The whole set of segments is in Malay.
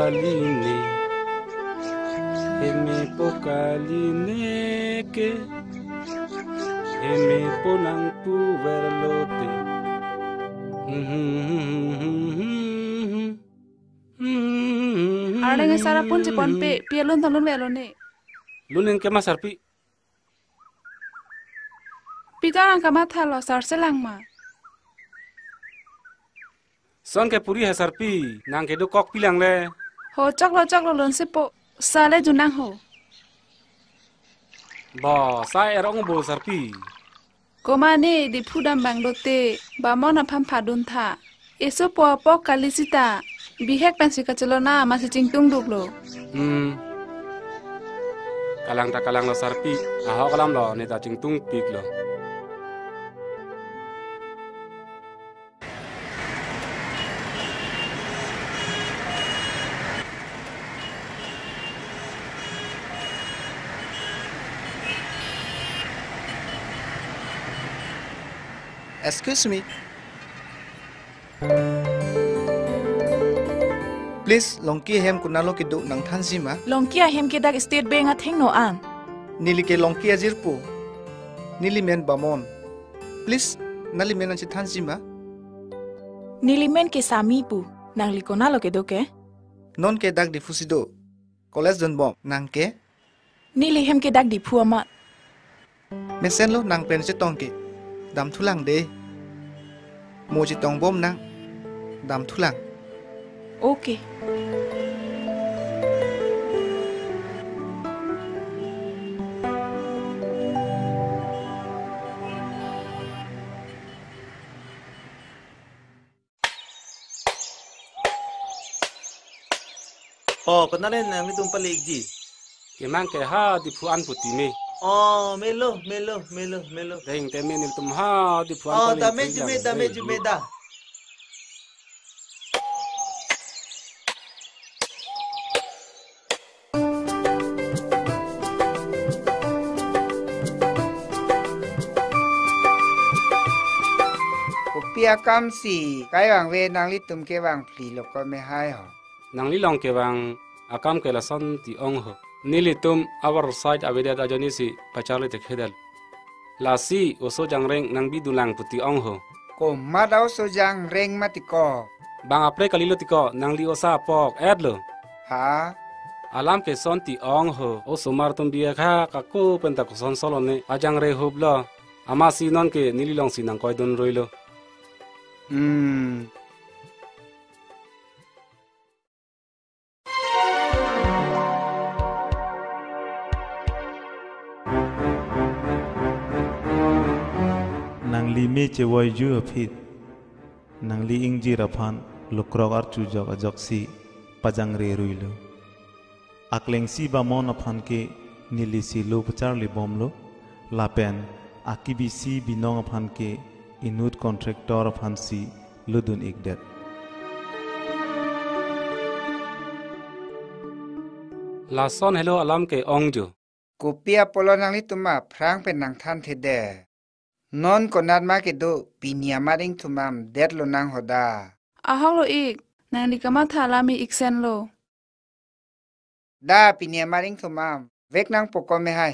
pokaline heme pokaline ke heme ponang pu verlote Ada ngai sara pun cipon pe pialun talun velone. Lunin ke masarpi Pita orang kamat halo sar selang ma. son ke puri hasarpi nang ke do kok pilang le Ho chok lo lon sepo sale junang ho. ba sa erong bo sarpi Koma ne di pudam bang dote ba mona pam padun tha. Eso po kalisita bihek pensi kacelona masih cingtung dublo. kalang ta kalang lo sarpi aho kalam lo ne ta chingtung pik lo Excuse me. Please, longki hem kunalo kidu nang thansima. Longkia hem ke dak state bank atheng no an. Nili ke longki ajirpu. Nili men bamon. Please, nali men anchi thansima. Nilimen ke sami pu nang likona lo ke do ke. Non ke dak difusido. College don bom nang ke. Nili hem ke dak di pu ama. Mesen lo nang pen che tongki. Dam thulang de. Mo chi tong bom nang. Dam thulang. Okay. Oh, kenalin nang itong palig ji. ke mang ke ha di phuan puti me Oh, melo. deng te me nil tum ha di phuan Oh, pali dame jume da. Pia kam si kai wang we nang li tum ke wang pli lo ko me hai ho nang li long ke wang akam ke la son ti ong ho nili tum our side aveda da joni si pachale te khedal la si oso jangreng nang bi dulang puti ong ho ko ma dau so jang reng ma ti ko bang apre kalilo ti ko nang li osa pok adlo ha alam ke son ti ong ho oso mar tum bia kha ka ko pen ta ko son solo ne ajang re hublo ama si non ke nili long si nang koi don roilo nang li me che wai ju phit nang li ing ji raphan lukrok ar chu jok ajok si pajang re ruilo akleng si ba mon aphan ke nili si lo pachar li bom lo lapen akibi si binong aphan ke inut contractor aphan si ludun ikdet la son hello alam ke ong jo ko pia polo nang li tum ma phrang pe nang than the de non ko nat ma ke do pinia ma ring thumam det lo nang hoda Ahok lo ik nang di kamat halami iksen lo. da pinia ma ring thumam vek nang poko me hai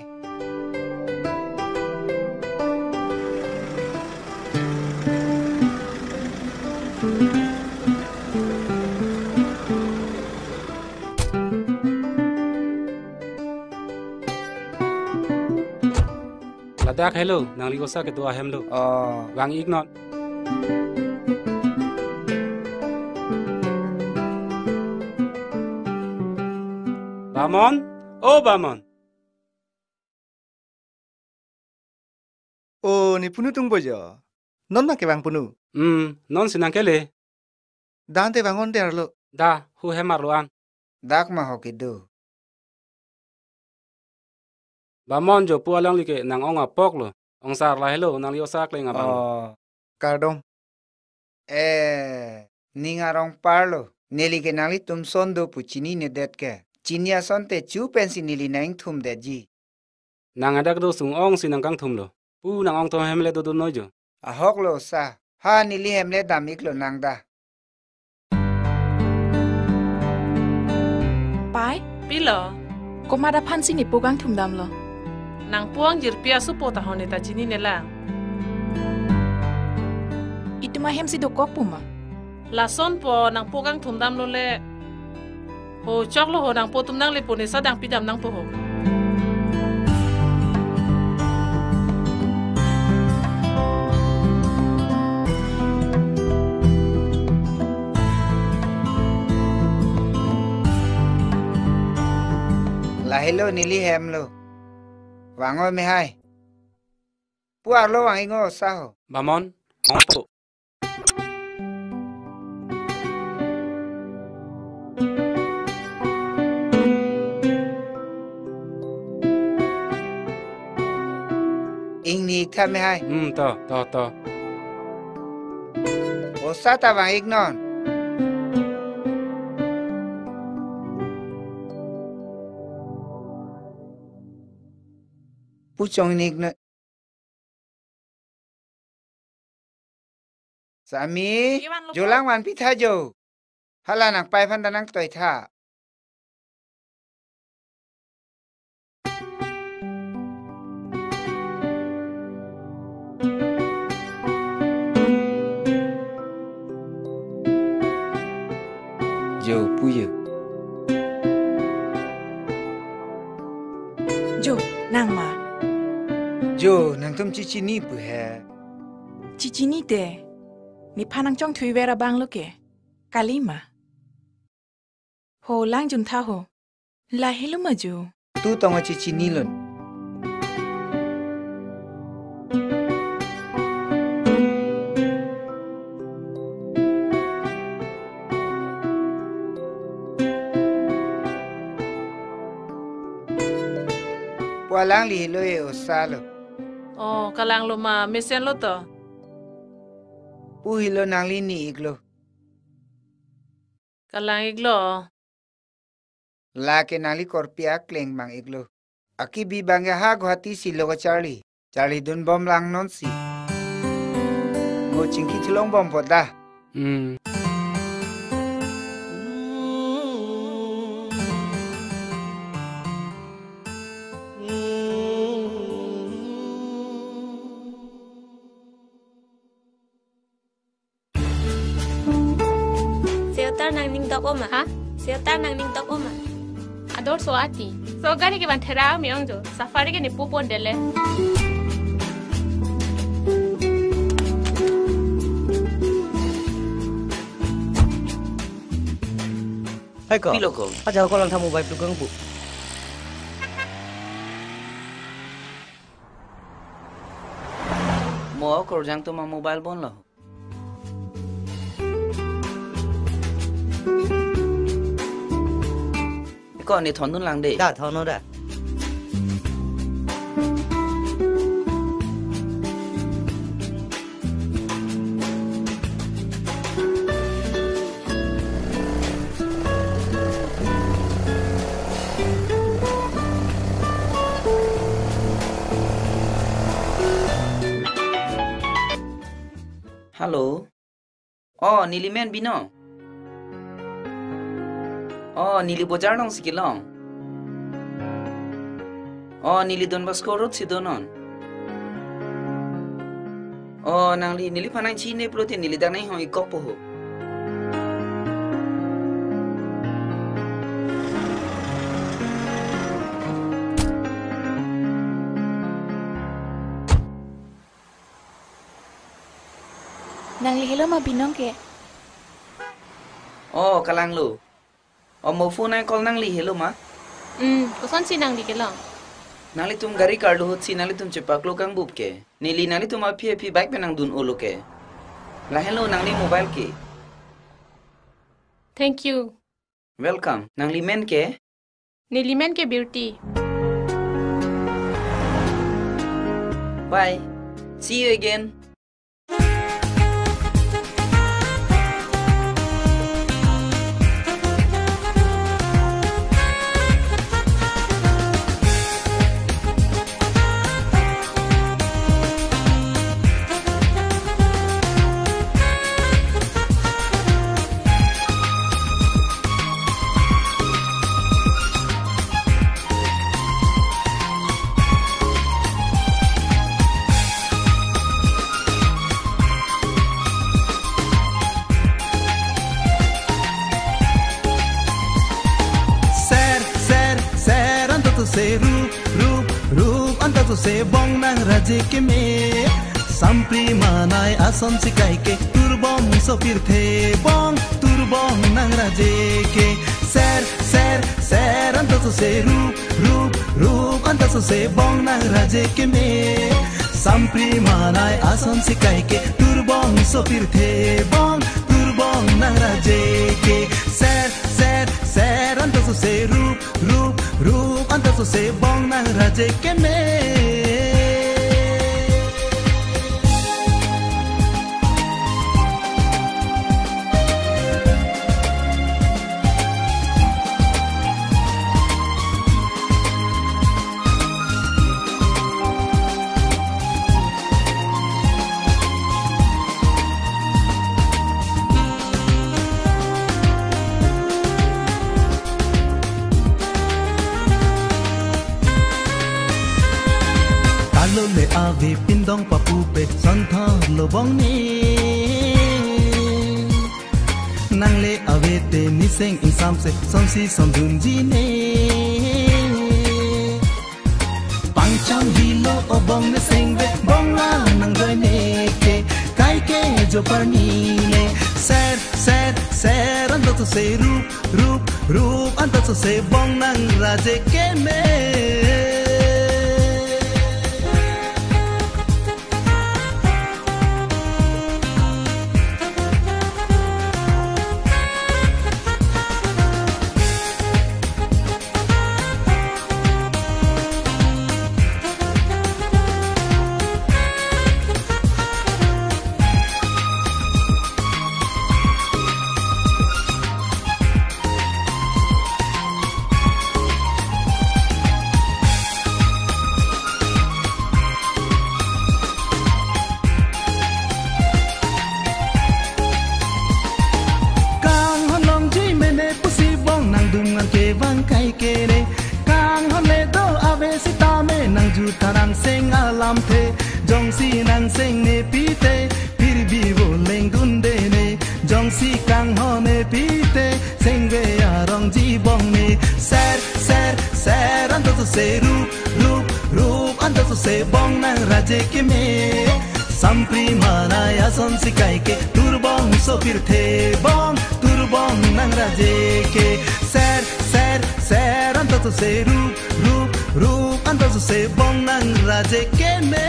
ladak hello nang li osa ke tua hem lo wang ik not Bamon Bamon Oh, ni punu tung bojo. Non ma ke bang punu. non sinang kele Dan te bangon der lo. da hu hemar lo an dak ma ho ke do Bamon jo pu alang li ke nang ong apok lo ong sar la hello nang li osa kleng abang Kardong. ninga rong parlo neli ke nang li tum son do pu chini ne det ke chinia son te chu pensi nili nang thum de ji nang adak do sung ong sinang kang thum lo pu nang ong thom hem le do noi jo ahok lo sa ha nili hem le damik lo nang da pi lo ko ma da phan si ni pogang thum dam lo nang puang jir pia su po ta hone ta chini ne la ituma hem si do kok pu ma la son po nang pogang thum dam lo le ho chok lo ho nang po tum nang le po ne sa dang pi dam nang po ho la hello nili hem lo wango me hai puar lo wang ingo sa ho Bamon, onto. ing ni tha me hai To. o sa ta wang ik non pu chong nik na sami jolang wan pi tha jo hala nak pai phan da nang toi tha jo pu ye jo nang ma jo nang tum chi chi ni pu he chi chi ni te ni phanang chong thui vera bang lo ke kali ma ho lang jun tha ho la helu ma jo tu tong chi chi ni lon Walang li lo e osalo. oh kalang lo ma mesen lo to Pu hilo nang li ni iglo. kalang iglo La ke nang li korpia kleng mang iglo. Aki bi bangga ha gwati si lo Charlie. Charlie dun bom lang non si. Ngo chingki chulong bom poda. Nang ning tok oma ha siota nang ning tok oma ador so ati so gari ke ban thera mi onjo safari ke ni popon dele hai ko pilo ko aja ko lang tha mobile tu kang pu mo ko jang to ma mobile bon lo ko ni thon dun lang de da thon no da hello oh nilimen bino oh nili bozar nong sikilong oh nili don basko rot sidonon oh nangli nili panang chine protein nili danai ho ikopo ho nang li hello ma binong ke oh kalang lu oh mo phone ai call nangli hello ma ko son si nang di ke lo nali tum gari karlo hot si nali tum chepak lo kang bup ke nili nali tum api bike pe nang dun olo ke la hello nangli mobile ke thank you welcome nangli men ke nilimen ke beauty bye see you again to se bong nang raje ke me sampri manai ason sikai ke turbom sopir the bong turbong nang raje ke ser ser ser anta to se rup anta to se bong nang raje ke me sampri manai ason sikai ke turbong sopir the bong turbong nang raje ke ser ser ser anta to se rup anta to se bong nang raje ke me le ave pindong papu pe santha lobong ni nang le ave te ni seng insam se somsi somdun ji ne pangcham hi lo obong ne seng ve bong nang doi ne ke jo par ni ne ser ser ser ando to se rup ando to se bong nang raje ke me tarang seng alam the jong si nang seng ne pite pir bi bo leng dun de ne jong si kang ho ne pite seng ve arong ji bong ne ser ser ser ando to se rup ando to se bong nang raje ke me sampri manaya son si kai ke turbong so pir the bong turbong nang raje ke ser ser ser ando to se rup ando to se bong nang raje ke me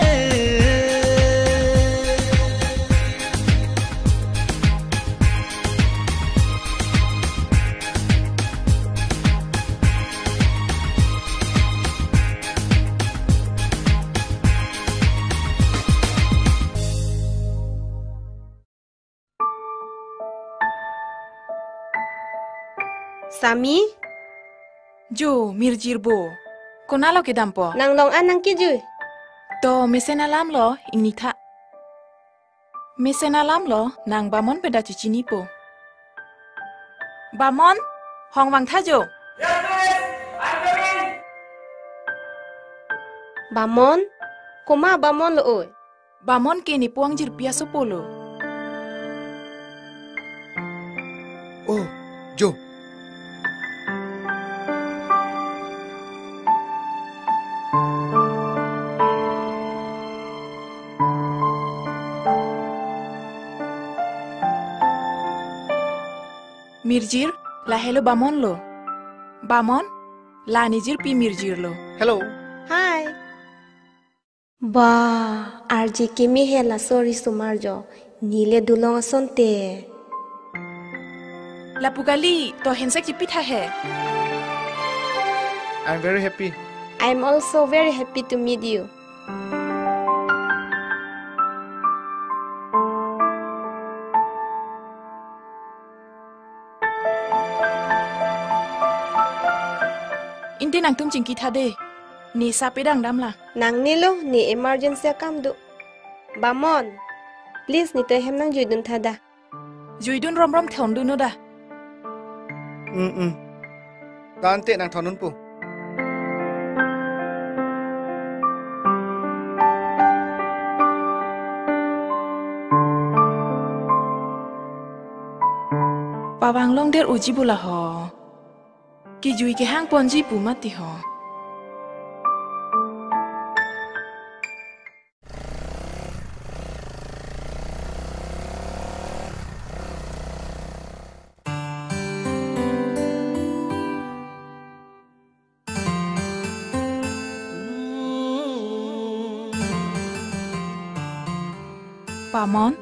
Sami Jo mirjirbo konalo ke dampo nang long an nang ki ju to mesen alam lo inita mesen alam lo nang bamon peda chichini po bamon hong wang tha jo bamon koma bamon lo oi bamon ke ni puang jir piaso polo oh jo Mirjir, la hello bamon lo. Bamon, la nijir pi mirjir lo. Hello. Hi. Ba, arji kimi hela sorry sumarjo. Nile dulong asonte. La pugali, to hensek jipita he. I'm very happy. I'm also very happy to meet you. Inte nang tum chingki thade ni sapedang damla nang nilo ni emergency kam du bamon please ni to hem nang juidun thada juidun rom thon du no da tante nang thonun pu pawang long der uji bula ho ki jui ke hang ponji pu mati ho Pamon.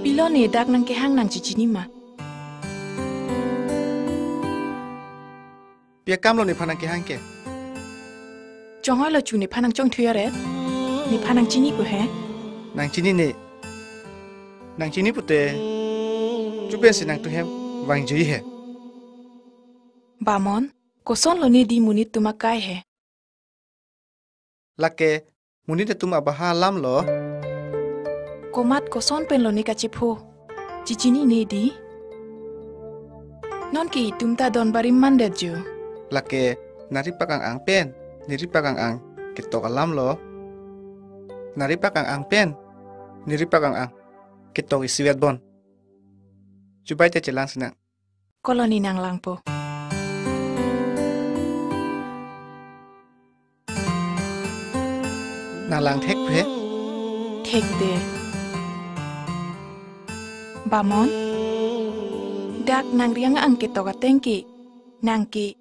Pilo ne dak nang ke hang nang cici ni ma. Pia kam lo ni phanang ke hang ke. Chong lo chu ne phanang chong thuya re. Ni phanang chini pu he. Nang chini ne. Nang chini pute. Chu ben si nang tu hem wang ji he. Pamon, koson lo ne di munit tumakai he. Lake munit de tum abaha lam lo. Komat koson pen lo ni ka chipho. Cici ni ne di. Non ki tum ta don bari mandet jo. Lake nari pakang ang pen. Niri pakang ang kitok alam lo. Nari pakang ang pen. Niri pakang ang kitok isiwet bon. Cubai te celang senang. Koloni nang langpo. Nang lang thek phe. Thek de. Bamon. Dak nang riang ang kitok atengki. Nang ki.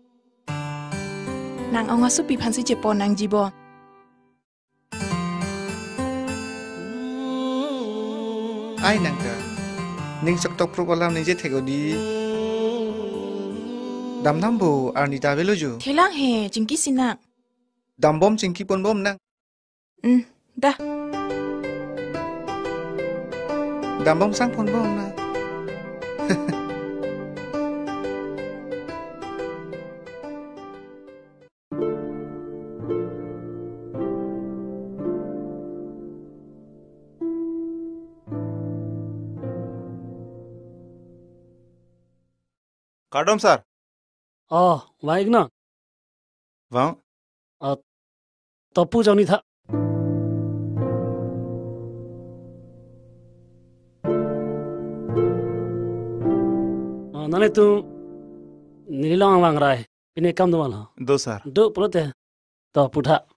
Nang onga supi phansi chepo nang jibo. Ai nang ka. Ning sok tok pro kolam ning je theko di. Dam nambo arnita velo jo. Thelang he jingki sinak. Dam bom chingki pon bom nang. Dah. Dam bom sang pon bom na. Kadom sir. Baik na. Vâng. Topu jauh ni tha. Nane tu nilang lang rai. Ini kam tu malah. Do sir. Do pulote. To putha.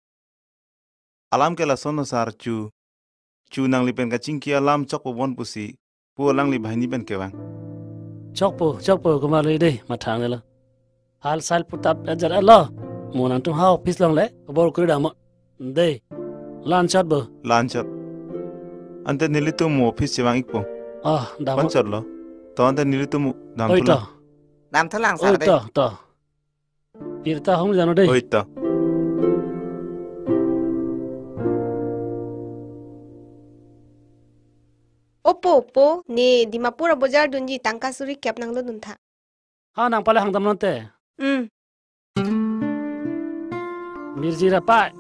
Alam ke la sono sir chu. Chu nang lipen ka cingki alam chok po bon pusi. Pu lang li bahini pen ke bang. Chok po kemari deh matang le. Hal sal putap ajar Allah. Monang tu hau pis lang le. Kabor kuri dah mak. Deh. Lancat bo. Lancat. Ante nilitu mu office cewang ikpo. Dah. Lancat lo. To ante nilitu mu dam tu lah. Dam tu lang sar deh. To. Pirta hong jano deh. Oita. Opo, ni di Mapura Bazaar dunji tangka suri kep nang lo dun tha. Nang pala hang tam nonte. Mirjira pai.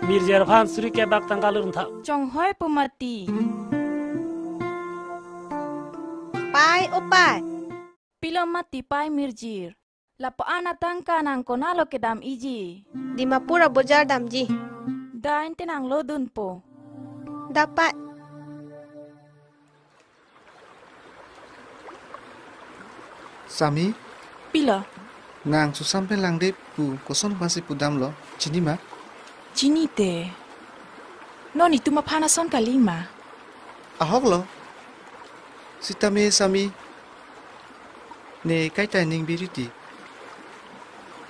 Mirjira phan suri kep bak tangka lo dun tha. Chong hoi pemati. Pai. Pilo mati pai mirjir. Lapo ana tangka nang konalo ke dam iji. Di Mapura Bazaar dam ji. Dain tenang lo dun po. Dapat. Sami. Pilo. Nang su sampai lang de pu koson pasi pudam lo. Cini ma. Cini te. Noni tu ma panason kalima. Ahok lo. Sitame sami. Ne kai tai ning biriti.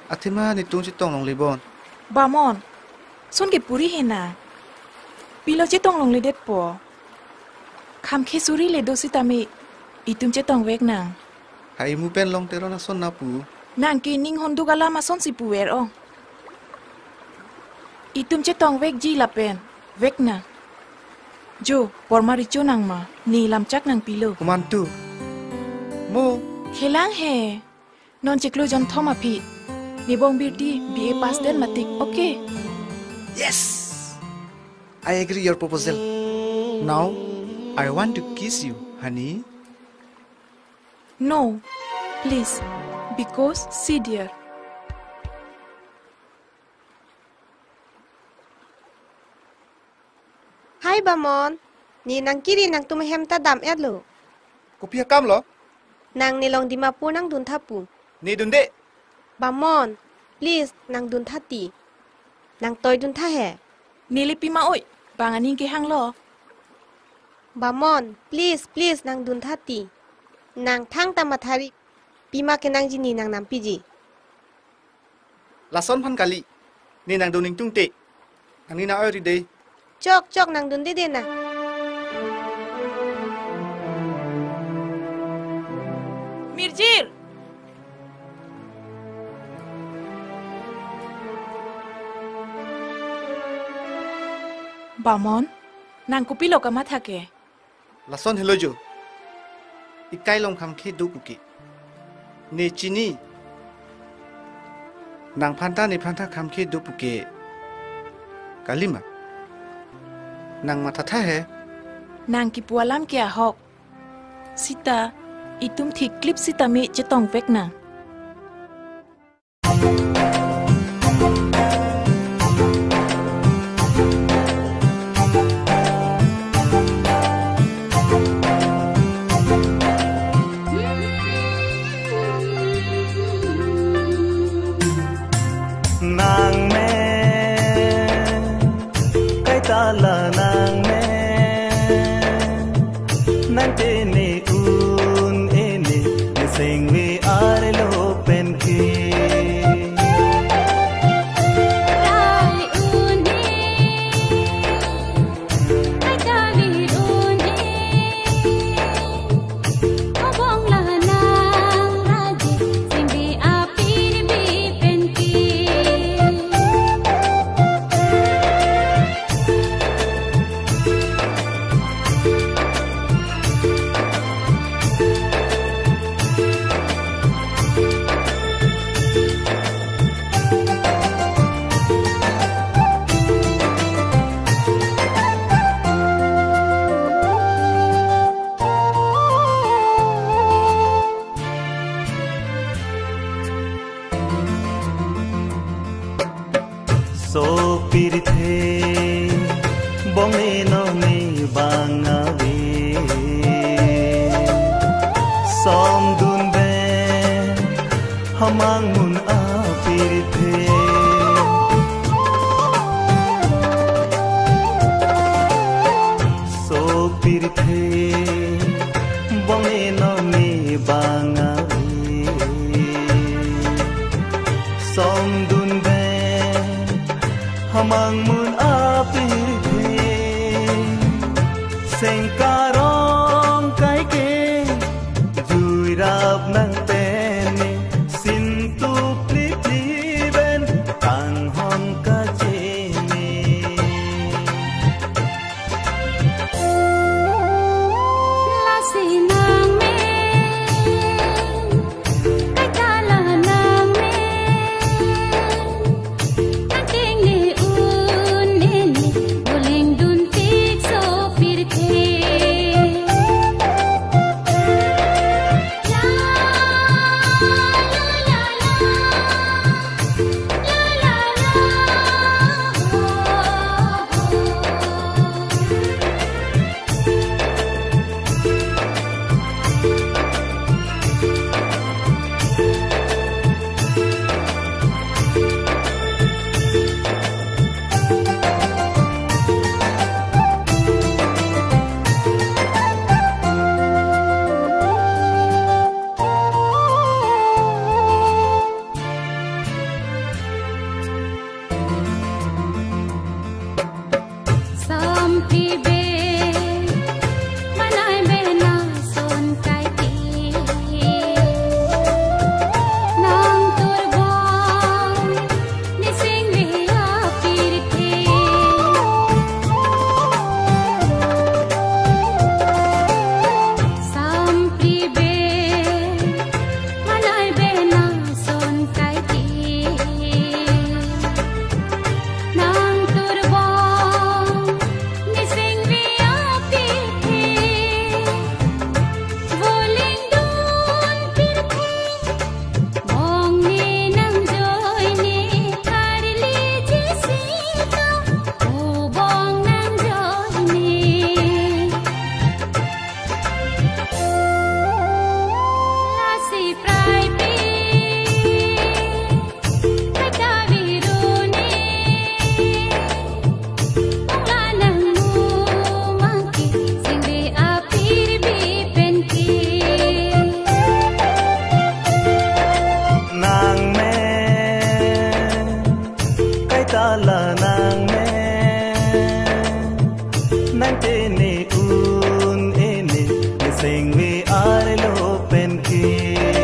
Athema ni tung chitong long lebon. Bamon. Son ke puri hena. Pilo chitong long le det po. Kham khe suri le do sitame. Itum chitong wek nang. Hai mu pen long tero na son na pu. Nang ki ning hondu gala ma son si puwer o. Itum chetong wek ji la pen. Wek na. Jo, por maricho nang ma. Ni lam chak nang pilo. Kumantu. Mo. Helang he. Non cheklo jon thoma pi. Ni bong birti BA pass den matik. Okay. Yes. I agree your proposal. Now I want to kiss you, honey. No, please, because see dear. Hai Bamon, ni nang kiri nang tumahem ta dam et lo. Kopi kam lo? Nang nilong di Mapu nang dun thapu. Ni dun de. Bamon, please nang dun thati. Nang toy dun tha he. Nilipi ma oi, banganing ke hang lo. Bamon, please nang dun thati. Nang thang tamathari. Pima ke nang jini nang nampiji. Lason pan kali. Ni nang duning tung te. Nang ni na oi ri de. Chok nang dun de na. mirjir. Bamon, nang kupilo ka mathake. Lason hello jo. Ikai long kham khe du puki. Ne chini. Nang phanta ne phanta kham khe du puki. Kalima. Nang mathatha hai. Nang ki pualam kya hok. Sita, itum thi clip sita mi chetong vek na. Sing we are lo pen ki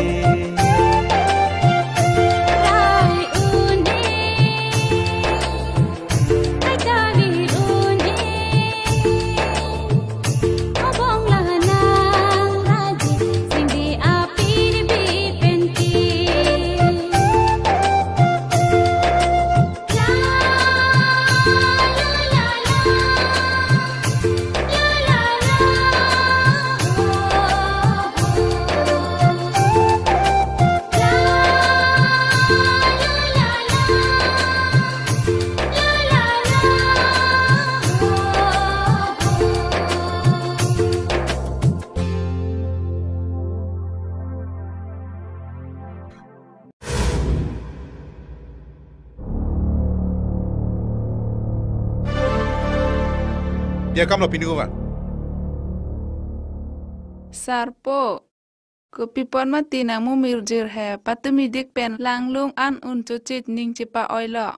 dia kam lo pinu ba Sarpo ko pipon mati nang mu mirjir he patumi dik pen langlung an un chuchit ning chipa oilo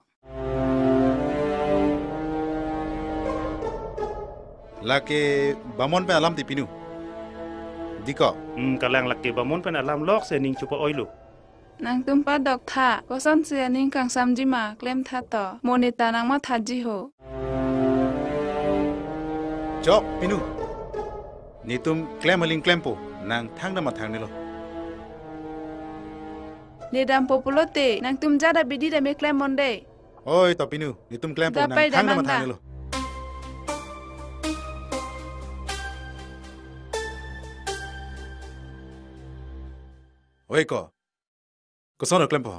laki bamon pe alam ti pinu diko kalang laki bamon pe alam lok se ning chupa oilo nang tumpa dok tha ko son se ning kang samji ma klem tha to monita nang ma thaji ho Jok pinu ni tum klem maling klempo nang thang na ma thang ni lo ne dam populote nang tum jada bidi da me klem monde oi to pinu ni tum klempo nang thang na ma thang ni lo oi ko son klempo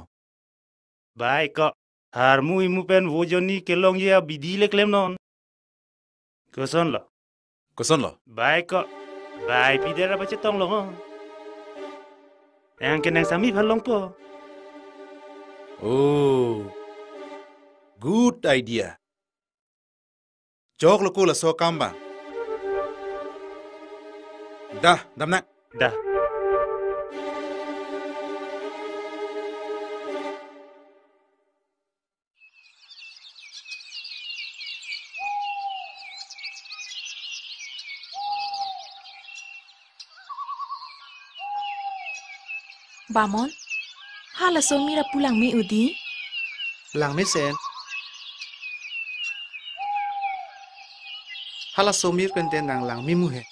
bai ko har mu imu pen wo joni kelong ya bidi le klem non Koson lo bai ko bai pidera bache tong lo yang kenang sami phalong po oh good idea jok lo ko la so kamba dah damna dah Bamon, hala so mira pulang mi udi? Pulang mi sen. Hala so mir penten nang lang mi muhe.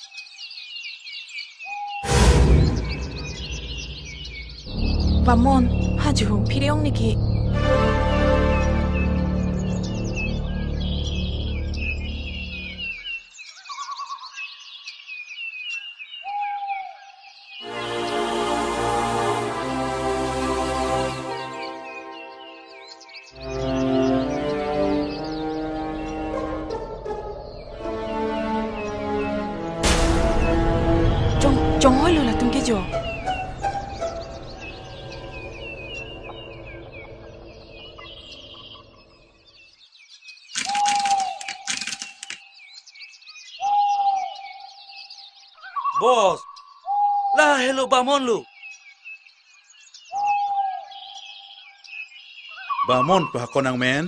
Bamon, haju pireong niki. Chong hoi lo la tum ke jo. Bos, lah hello Bamon lu. Bamon pa konang men.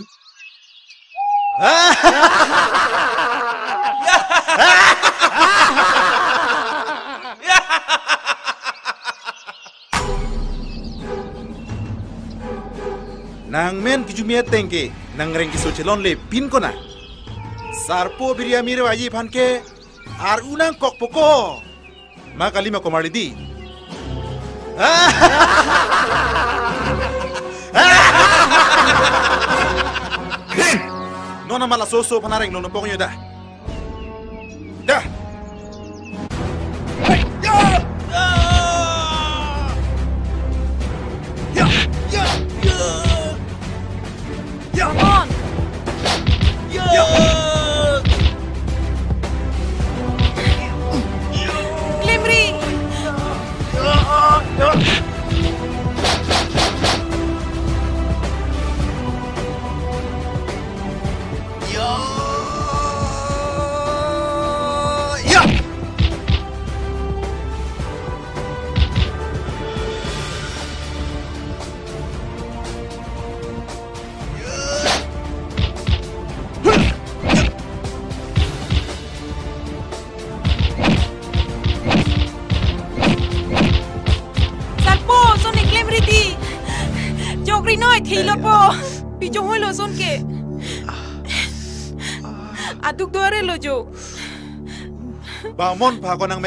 Nang men kijumia tengke nang reng ki socialon le pin kona sarpo biria mire waji phanke ar unang kok poko ma kalima komari di nona mala so panareng nono pokoknya dah Bamon. Lemri. Thì lo po, pijo hoi lo son ke. Aduk doare lo jo. Bamon pa ko nang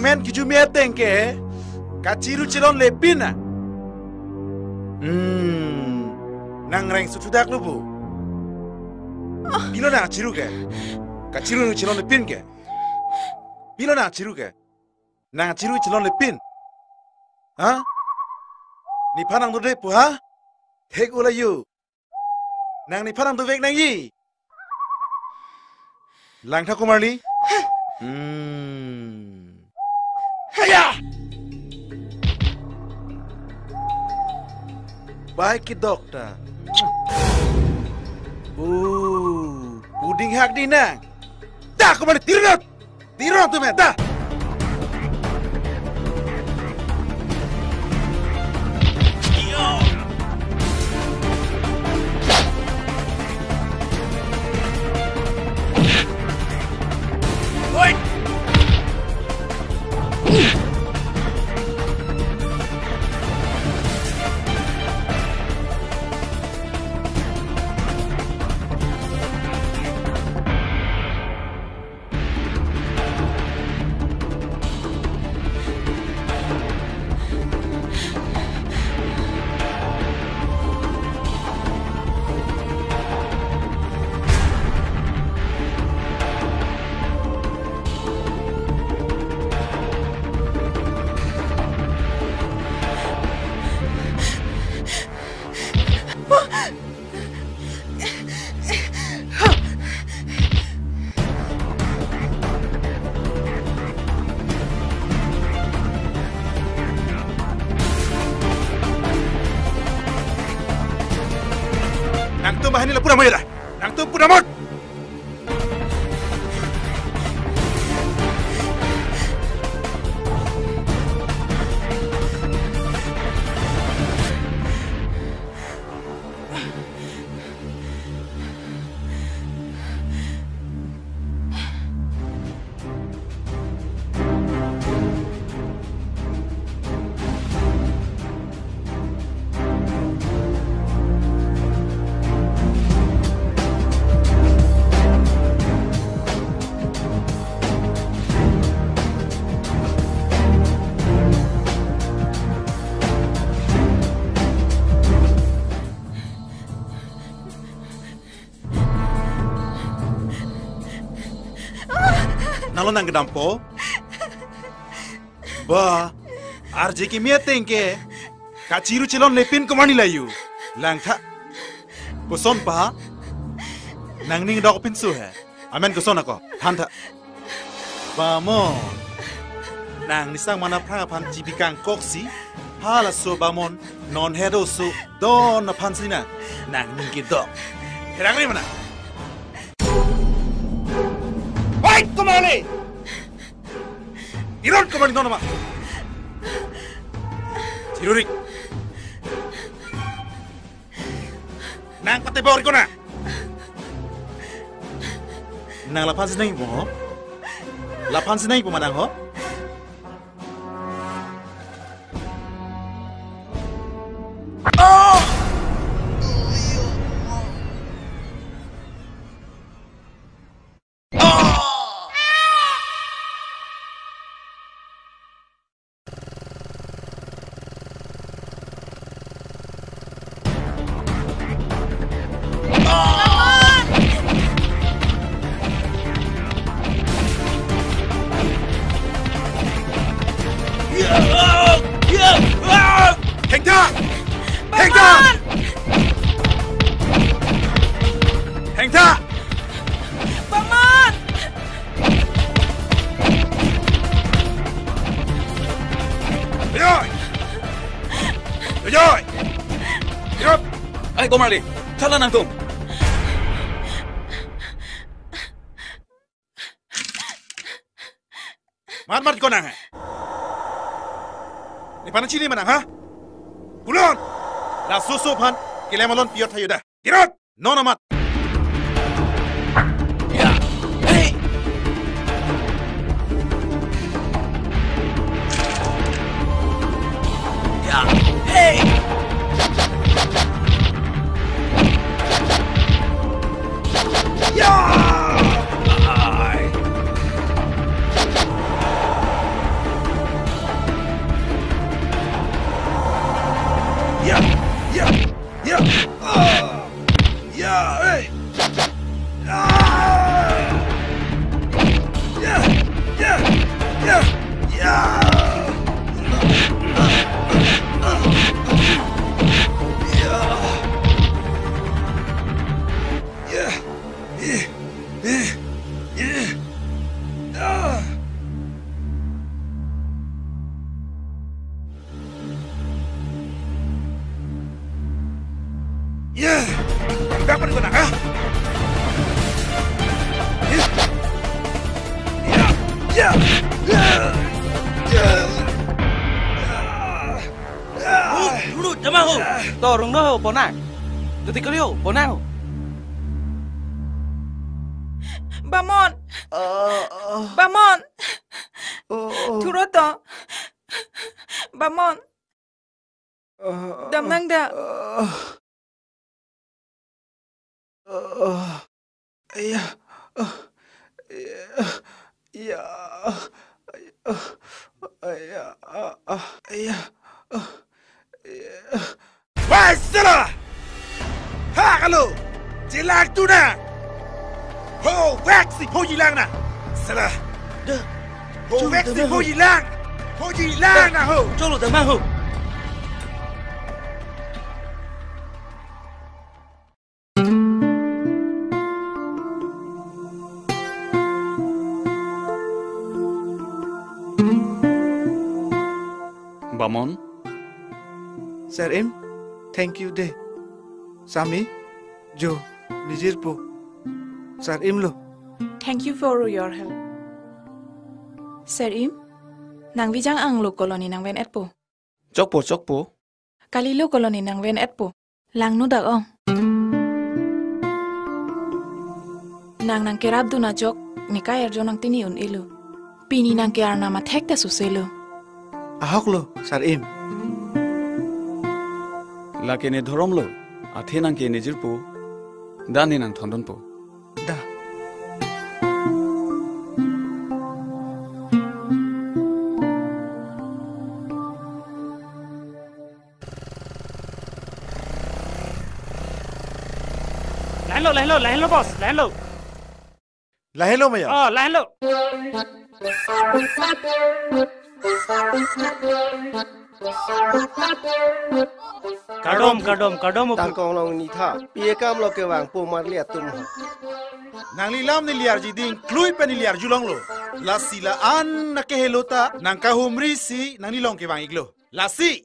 men kijumia tengke kaciru cilon lepina. Nang reng sutudak lu bu. Bilo na ciru ke, kaciru cilon lepin ke. Bilo na ciru ke, nang ciru cilon lepin. Hah? Ni panang tu deh puha, hek ula yu. Nang ni panang tu vek nang yi. Lang tha kumarli. Haya. Baik ki dokter. Buding hak di nang. Dah kau mana tirot tu me dah. Nang tu bahan ni lepura moya dah. Nang tu pun amot. Nalo nang gedampo. Ba, arje ki mia tengke. Kaciru cilon lepin kemani layu. Langka. Koson pa. Nang ning dok pinsu he. Amen koson ako. Hanta. Ba mo. Nang nisang mana prang pan jibikang koksi. Hala so bamon non hedo so don na pansina. Nang ning kidok. Herang ni mana? Wait, kemana? Iron kemana dona mak? Cirurik. Nang pate bawar kona. Nang lapan sinai mo? Lapan sinai po manang ho? Ay, Komali, chala nang tum. Mat ko nang. Ni panan chili manang ha? Kulon. La susu pan, kilemalon piot hayo dah. Tirot, nona mat. Ya. Hey. Ya. Hey. Ya! Ya! Ya! Ya! Ya! Hey! Ya! Ya! Ya! Ya! Yeah! Dapat ko na, ha? Dulu jama ho. Torong no ho pona. Tuti kaliu pona ho. Bamon. Bamon. Turoto. Bamon. Dam nang da. Wah, salah. Ha, kalau jelak tu na. Ho, waxi, ho hilang na. Salah. Ho, waxi, ho hilang. Ho hilang na ho. Colo dah mahu. Bamon? Sir Im, thank you deh. Sami, Jo, Nijir po. Sir Im lo. Thank you for your help. Sir Im, nang wijang ang lo koloni nang ven et po. Chok po. Kali lo koloni nang ven et po. Lang nu dak ong. Nang kerab du na jok, ni kayar jo nang tini un ilu. Pini nang kiar nama thek ta suselo. Ahok lo, Sir Im. Laki ne dhorom lo, athe nang ke nijir po, dani nang thondon po. Da. Lain lo bos, lain lo. Lain lo maya. Oh, lain lo. Kadom. Tangkong long ni tha. Pie kam lo ke wang po mar liat tum. Nang lilam ni liar jiding, klui pen ni liar julong lo. La sila an na ke helota, nang kahumri si, nang nilong ke wang iglo. La si.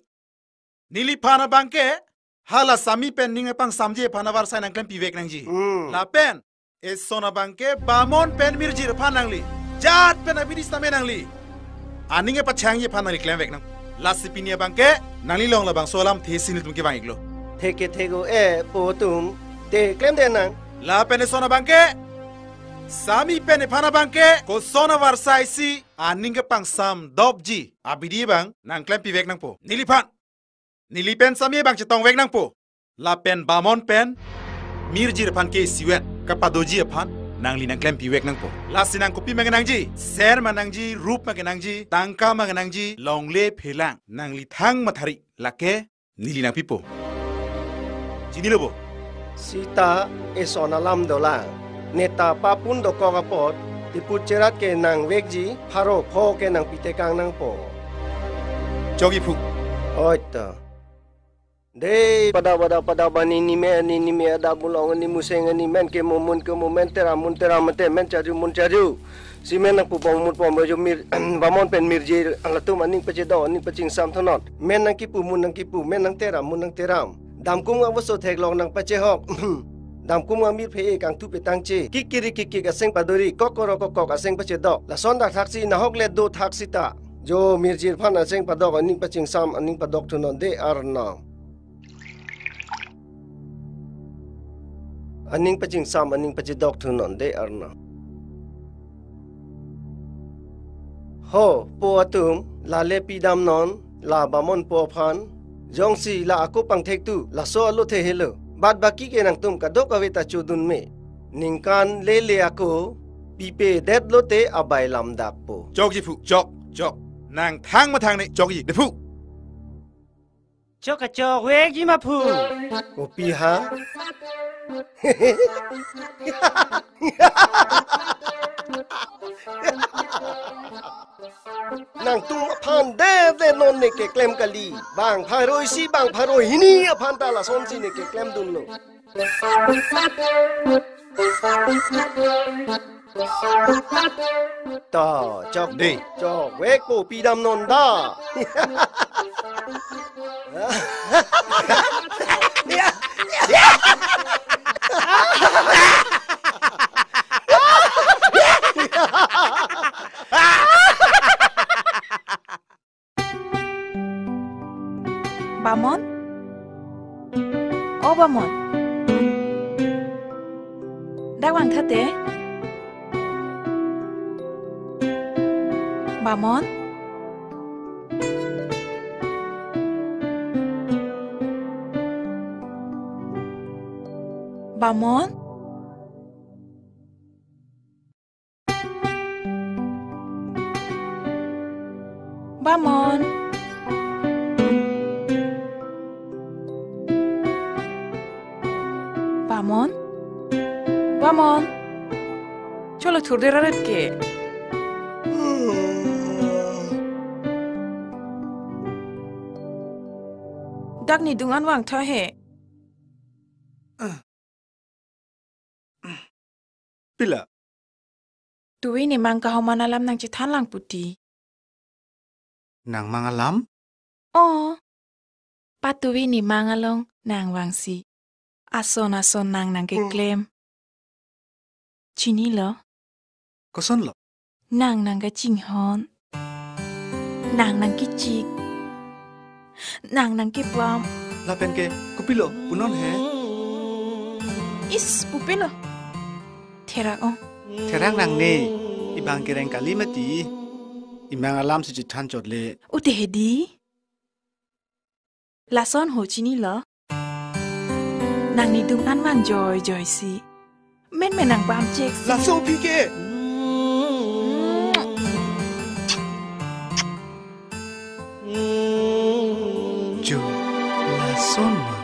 Nili pana bangke, hala sami pen ninge pang samje pana war sai nang klem pivek nang ji. La pen, es sona bangke, bamon pen mirjir pan nang li. Jat pen abidis tame nang li. Aninge pachang ye pan nang li klem vek nang. La si pinia bangke, nang lilong la bang solam thesi nil tum ke wang iglo. Thego po tum, te klem de nang. La pen es sona bangke, Sami pen pana bangke, ko sona war sai si, aninge pang sam dobji. Abidi bang, nang klem pivek nang po. Nili pan. Nili pen sami bang chetong vek nang po. La pen bamon pen mirjir pan ke siwet kapadoji pan nang li nang klem piwek nang po. La sinang kopi mang ji, ser manang ji, rup mang ji, tangka mang ji, longle phelang nang li thang mathari lake nili nang pipo. Jini lobo. Sita esona lam dola. Neta papun do kokapot diput cerat ke nang vekji haro pho ke nang pitekang nang po. Jogi pu. Oita. De pada bani ni me ada bulong ni museng ni men ke momen tera mate men caju si men nak pupong mun pom baju mir bamon pen mirjir ang latum aning pecedo aning pecing sam thonot men nang kipu mun nang kipu men nang tera mun nang teram dam kum ang waso thek long nang pecehok dam kum ang mir phe kang tu petang che kikiri aseng padori kokoro kokok aseng pecedo la sonda thaksi na hok le do thaksi ta jo mirjir phan aseng padok aning pecing sam aning padok thunon de arna aning pacing sam aning pacidok thunon de arna ho po atum la le pidam non la bamon po phan jongsi la aku pang thek tu la so alu the helo bat baki ke nang tum kadok aveta chudun me ningkan le aku pipe det lote abai lam dak po jogi fu jok nang thang ma thang ne jogi de fu Chok wek ji ma pu. Kopi ha. Nang tung phan de non ne ke klem kali bang pharoi si bang pharoi hini phan ta la son si ne ke klem dun lo ta chok de chok wek po pi dam non da Bamon? Oh Bamon. Đã hoàng thất tế. Bamon? Bamon? Bamon? Bamon? Bamon? Cholo thurde raret ke. Dak ni dungan wang tho he. Pila. Tuwi ni mang kahoman alam nang chithan lang puti. Nang mangalam? Oh. Patuwi ni mangalong nang wangsi. Ason nang ke claim. Chini lo. Koson lo. Nang ke jinghon. Nang ke chik. Nang ke pam. Lapen ke kupilo punon he. Is pupilo. Terak oh. Terang nang ne. Ibang kereng kalimati. Imang alam si jitan jod le. Ute hedi. Lason ho chini lo. Nang ni dung an wang joy si. Men nang bam chek si. Laso pike. Jo lason ma.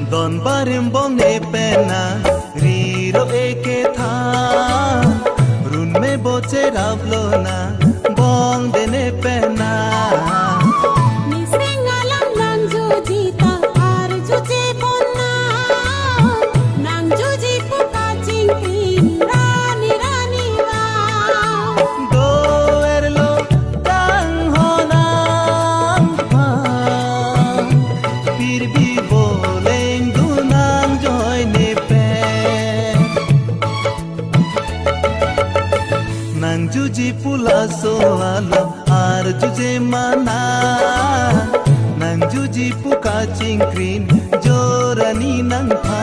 Don barim bong ne pena riro eke tha run me boche rablo na bong de ne pena ni sengalam nang jujita ar juje bonna nang juji puka chingkin rani wa do erlo tang honang pa pir bi juicy पुला सोला आर जुजे माना नंग जुजी पुका चिंक्रीन जोरनी नंग था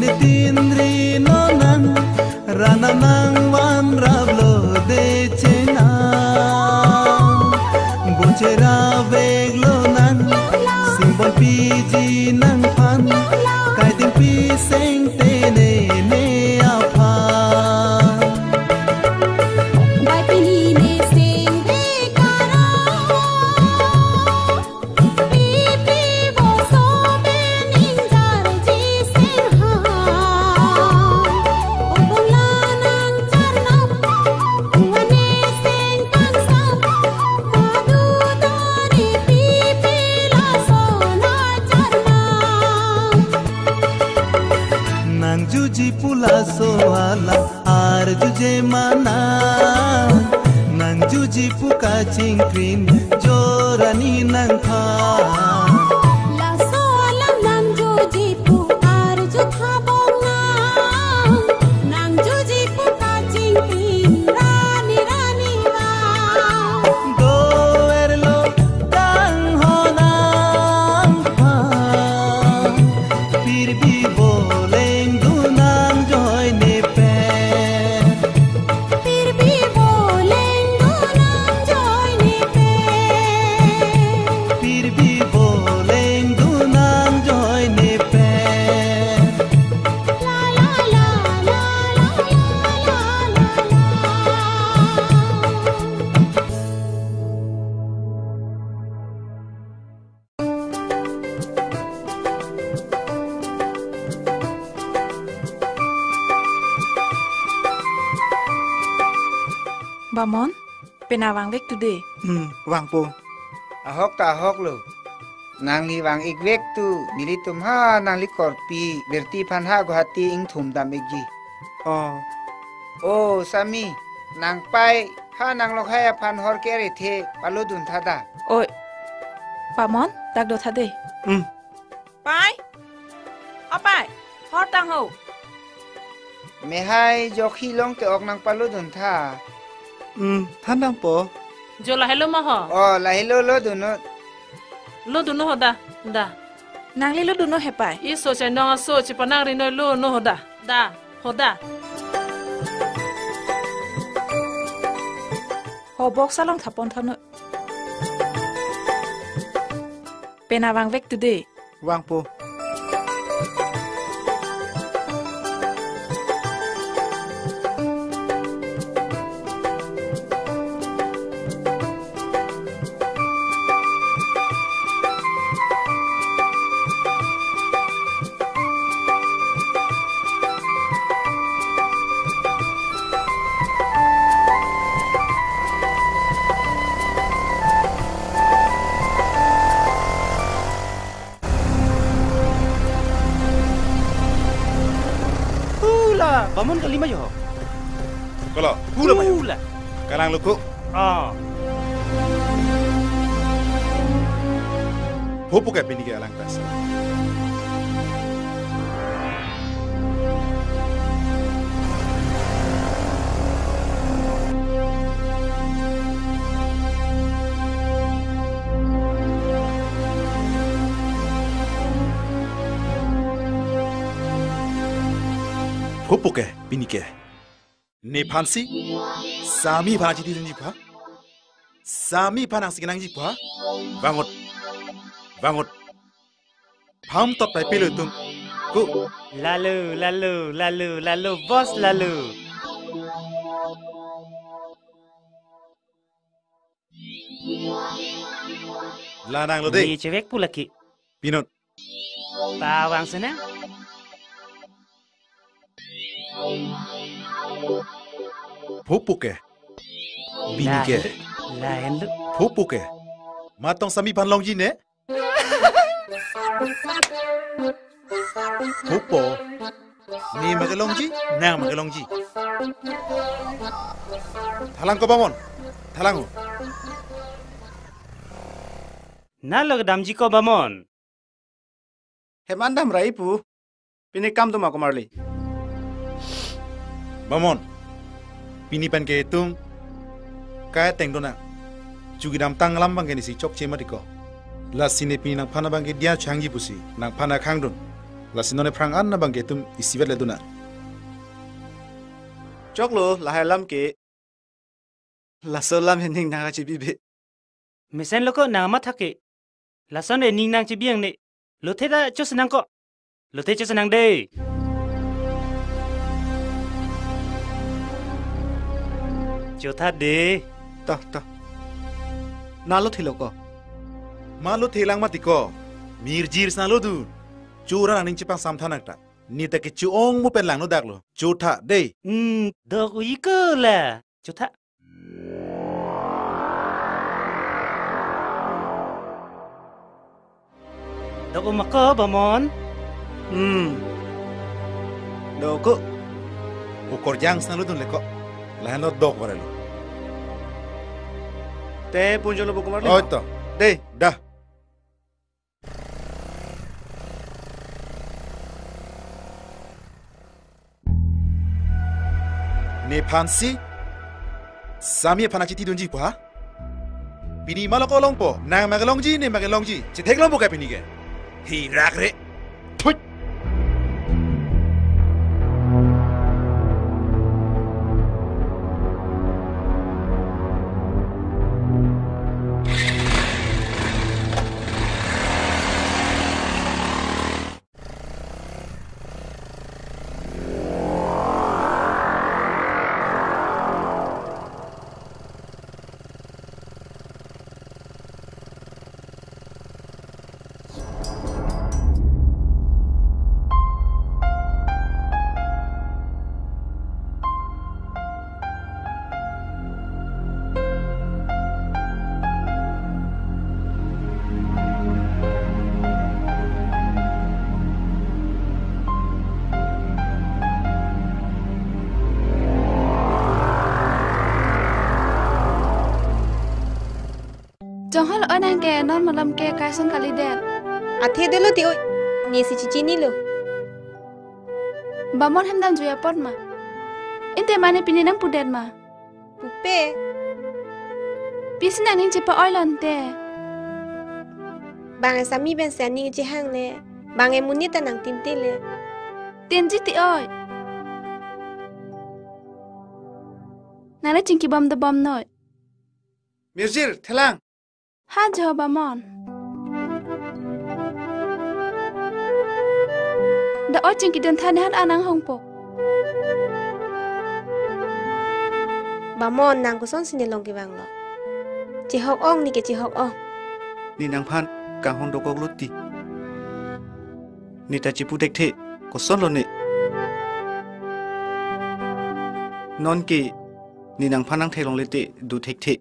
ni tindri no nang rana nang wan rablo de chena bonchera veglo nang simbol piji nang pan kai ting pi seng te ne ne apa bai pini ne seng de kara pi pi bo so be ning jar ji sen ha o bong la nang char nam wane seng kan sam ma du do ni pi pi la so na char nang juji pula so ala ar juje mana nang juji puka chingkrin jorani nang pha la so alam nang ju ji pu ar ju tha bong nang ju ji pu ka ching pin rani rani wa do erlo dang honang pha pir bi boleng du nang joy ne pe pir bi boleng du nang joy ne pe pir bi boleng du nang joy ne pe la la la la la la la Bamon, penawang vek today. Wang po. Ahok ta ahok lo. Nang li wang igwek tu nili tum ha nang li korpi berti pan ha guhati ing thum dam igi. Oh Sami, nang pai ha nang lok hai pan hor kere the palu dun thada. Oi, Bamon, dak do thade. Pai, apai, hot tang ho. Me hai jokhi long te ok nang palu dun tha. Than dang po. Jo la hello ma ho. Oh la hello lo dunot. Lo du no da. Da. Nang li lo du no he pai. I so che no so che panang ri no lo no da. Da. Hoda. Ho bok salong thapon thano. Penawang vek today. Wang po. Bamon kali ma yo. Kalau hula ma yo. Kalang luku. Hopo ka pini ke alang tas. Hopo ke pini ke. Ne pansi sami phana chi tin ji pha. Sami phana signang ji pha. Bangot. Bangot. Pham tot pai pelu tum. Ku lalu bos lalu. Lanang lo deh. Ni cewek pula ki. Pinot. Bawang sana. Hopo ke. Bini ke. Lain lu. Hopo ke. Matong sami pan long ji ne. Hopo. Ni magalong ji, nang magalong ji. Thalang ko Bamon. Thalang ho. Nalo dam ji ko Bamon. Hemandam raipu. Pini kam tu mako marli. Bamon. Pini pan ke tum. Kaya teng dona. Jugi dam tang lam bang ke ni si chok chema diko. La sine pini nang pana bang ke dia changi pusi. Nang pana khang dun. Lasinone prang an na bang getum isiwet le duna. Chok lo lahai lam ke. Laso lam hening naga cibibe. Mesen loko nang mathake. Lason e ning nang cibiang ne. Lo the da cho senang ko. Lo the cho senang de. Cho tha de. Ta. Na lo thilo ko. Ma lo thelang matiko. Mirjir sa lo dun. Chura aning chipang samthanak ta. Ni ta ke chuong mo pen lang no dak lo. Chu tha de. Dok ui ko la. Cho tha. Dok umako ba mon? Doko. Ukor jang sa lo dun le ko. Lahan lo dok bare lo. Te punjo lo bukumar le. Oh to. De. Dah. Ne pansi Sami panachi ti dunji pa Bini malako long po Nang magalongji ne magalongji Chitek long po ka pinige Hi rakre Thut Jong hal nang ke non malam ke kai sang kali del. Athe delo ti oi. Ni si cici ni lo. Bamon hem dan juya pot ma. Inte mane pini nang pudet ma. Pupe. Pisina ning cipa oilon te. Bang sami ben sani ci hang le. Bang muni ta nang tim le. Tin ji ti oi. Nale cingki bom da bom noi. Mirjir thelang. Ha jo bamon. Da oi cingki den than han anang hong po. Bamon nang ko son sine long ki bang lo. Ci hok ong ni ke ci hok ong. Ni nang phan kang hong dokok luti. Ni ta chipu dek the ko son lo ne. Non ki ni nang phan nang the long le te du thek the.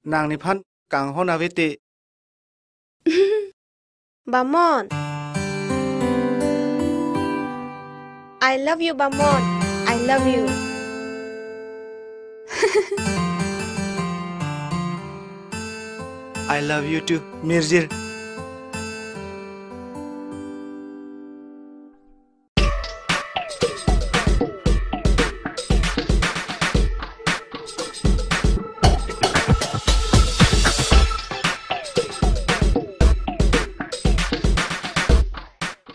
Nang ni phan kang hon ave te. Bamon. I love you Bamon. I love you. I love you too, Mirjir.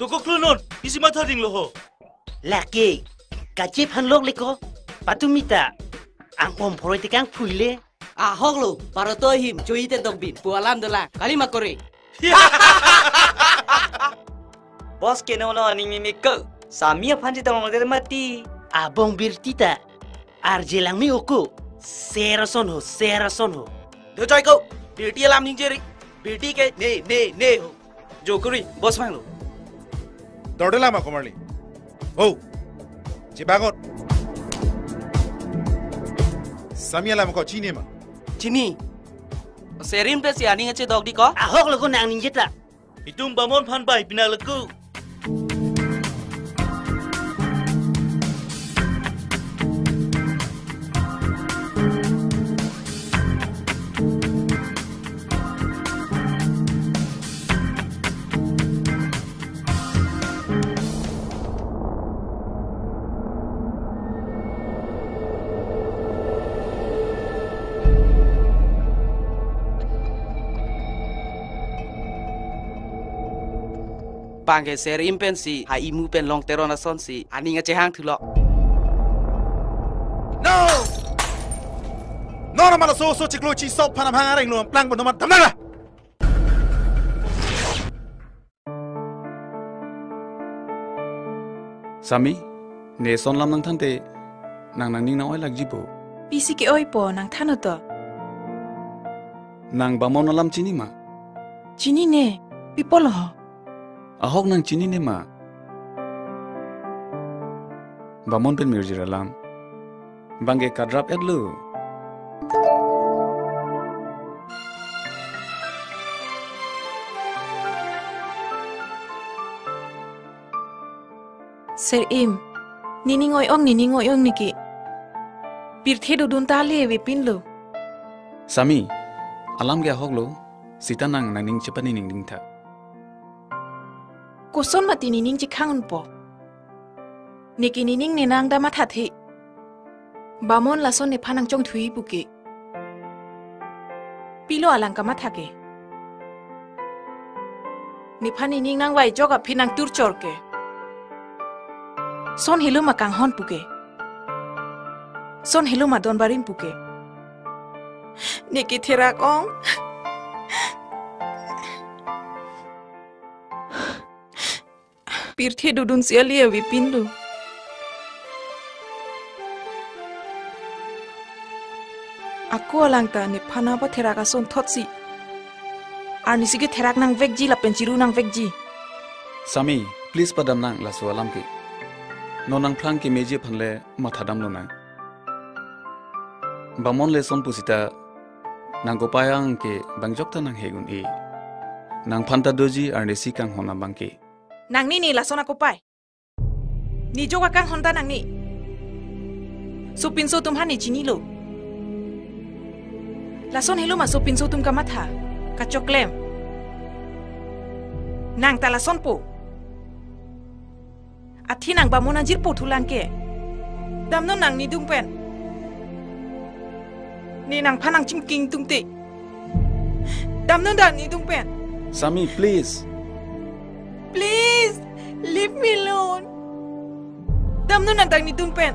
Toko klunon, isi mata ding loho. Laki, kaji panlok liko, patumita, ang pomporo tikang puile. Hok lo, para to him, cuy te dog bin, pualam dola, kali makore. Bos ke no aning mimik Sami panji tolong ngade mati. Abong birtita, arjelang mi oku, serason ho. Do coy ko, बेटी alam ning jeri, बेटी के ने हो. जो करी, bos mang lo. Tordela ma komarli. Oh. Cibangot. Sami alam ko chini ma. Chini. Serim te si ani ngache dog di ko? Ahok lagu nang ninjeta. Itum bamon phan bai pinalaku. bang ke serim pen si ha imu pen long terona son si ani nga chehang thulo No No na mala so chiklo chi sop phanam hang areng lom plang bon tam na Sami ne son lam nang thante nang ning na oi lak jibo Pisi ke oi po nang thanu to nang bamon lam chini ma Chini ne people ho ahok nang chini ne ma bamon pen mirjira lam bange kadrap edlu Sir Im Nining oi ong niki Pirthe do dun ta le we pin lo Sami alam ge ahok lo sita nang ning chepani ning tha Koson mati nining chi khangun po Niki nining ne nang da ma tha the Bamon la son ne phanang chong thui buke Pilo alang ka ma tha ke Ni phani ning nang wai joga phinang tur chor ke Son hilu ma kang hon puke Son hilu ma don barin puke Niki thera kong Pirthe dudun sia lia wi pindu Aku alang ta ni phana ba thera ka son thotsi Ar ni sige therak nang vekji la penchiru nang vekji Sami please padam nang la so alam ki nonang phlang ki meje phanle mathadam lo na bamon le son pusita nang gopayang ke bangjok ta nang hegun e nang phanta doji arnesi kang hona bangke Nang ni la son aku pai Ni joga kang honda nang ni Supin so tum hani chini lo La son helo ma supin so tum ka matha ka choklem Nang ta la son po Athi nang bamona jir po thulang ke Damno nang ni dung pen Ni nang phanang chim king tung te Damno dang ni dung pen Sami please Please leave me alone Damno nang dang ni dung pen